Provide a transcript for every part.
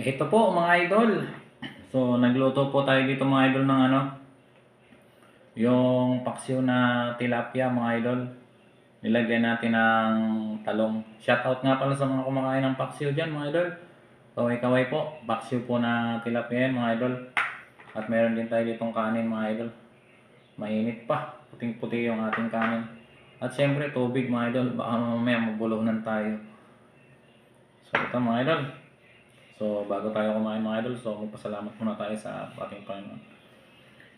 Ito po mga idol. So nagluto po tayo dito mga idol ng yung paksiw na tilapia mga idol. Nilagyan natin ng talong. Shoutout nga pala sa mga kumakain ng paksiw dyan mga idol. Kaway-kaway po. Paksiw po na tilapia yan mga idol. At meron din tayo ditong kanin mga idol. Mainit pa. Puting-puti yung ating kanin. At syempre tubig mga idol. Baka mamaya mabulunan tayo. So ito mga idol. So, bago tayo kumain mga idol, so magpasalamat muna tayo sa ating Panginoon.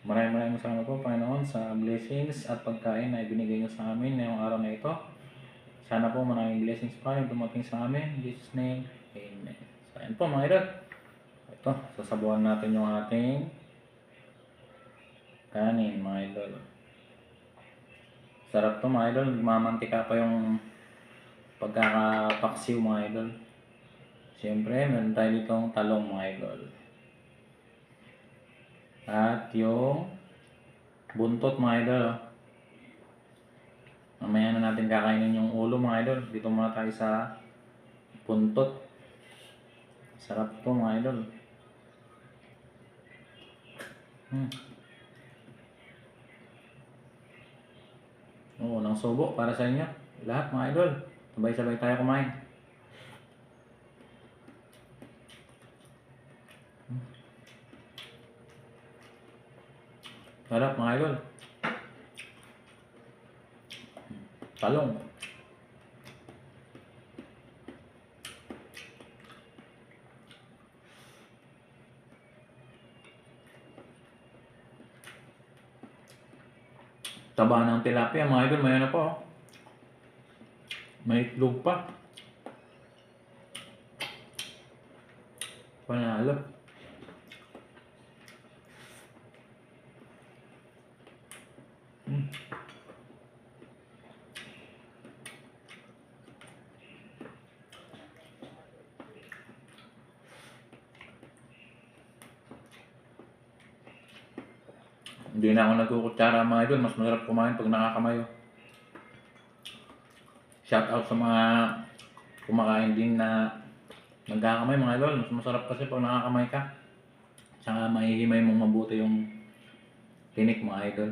Maraming salamat po Panginoon sa blessings at pagkain na ibinigay niyo sa amin ngayong araw na ito. Sana po maraming blessings pa yung dumating sa amin. In Jesus' name, Amen. So, ayan po mga idol. Ito, sasabuhan natin yung ating kanin mga idol. Sarap to mga idol. Mamantika pa yung pagkakapaksiw mga idol. Siyempre, meron tayo ditong talong mga idol. At yung buntot mga idol. Mamaya na natin kakainin yung ulo mga idol. Dito muna tayo sa buntot. Sarap to mga idol. Oo, ng subo para sa inyo. Lahat mga idol. Sabay-sabay tayo kumain. Sarap mga idol. Talong. Taba ng tilapia mga idol. May ano pa oh. May itlog pa. Panalo. Hindi na ako nagkukutsara mga idol. Mas masarap kumain pag nakakamayo. Shout out sa mga kumakain din na nagkakamay mga idol. Mas masarap kasi pag nakakamay ka. Saka mahihimay mong mabuti yung tinik mga idol.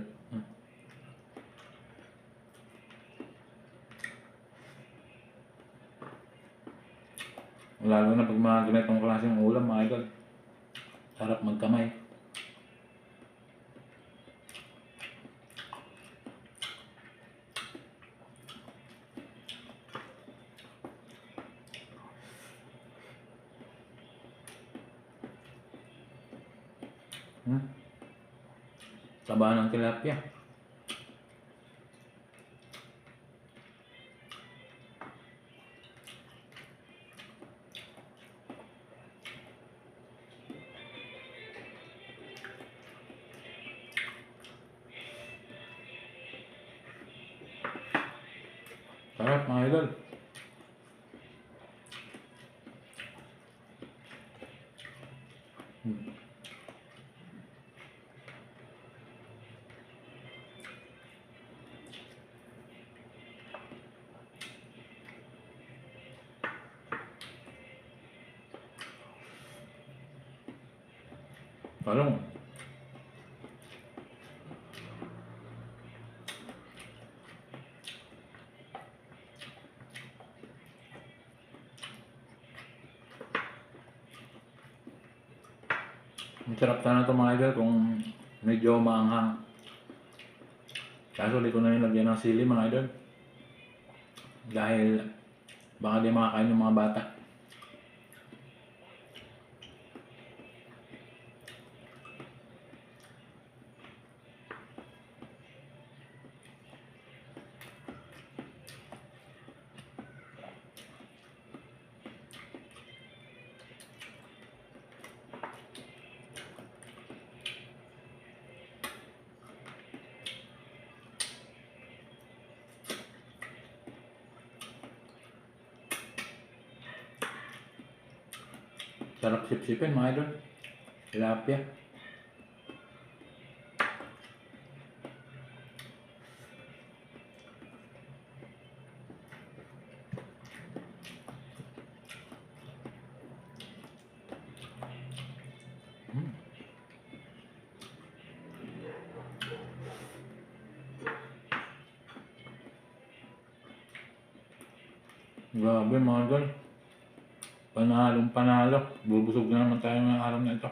Lalo na pag mga ganitong klaseng ulam mga idol. Sarap magkamay. Taba ng tilapia. Sarap mga idol. Talong. Masarap sana ito mga idol kung medyo maanghang. Kaso di ko na nilagyan ng sili mga idol. Dahil baka di makakain yung mga bata. Sarap sip-sipin mga idol. Tilapia. Grabe mga idol. Panalong panalo. Bubusog na naman tayo ngayong araw na ito.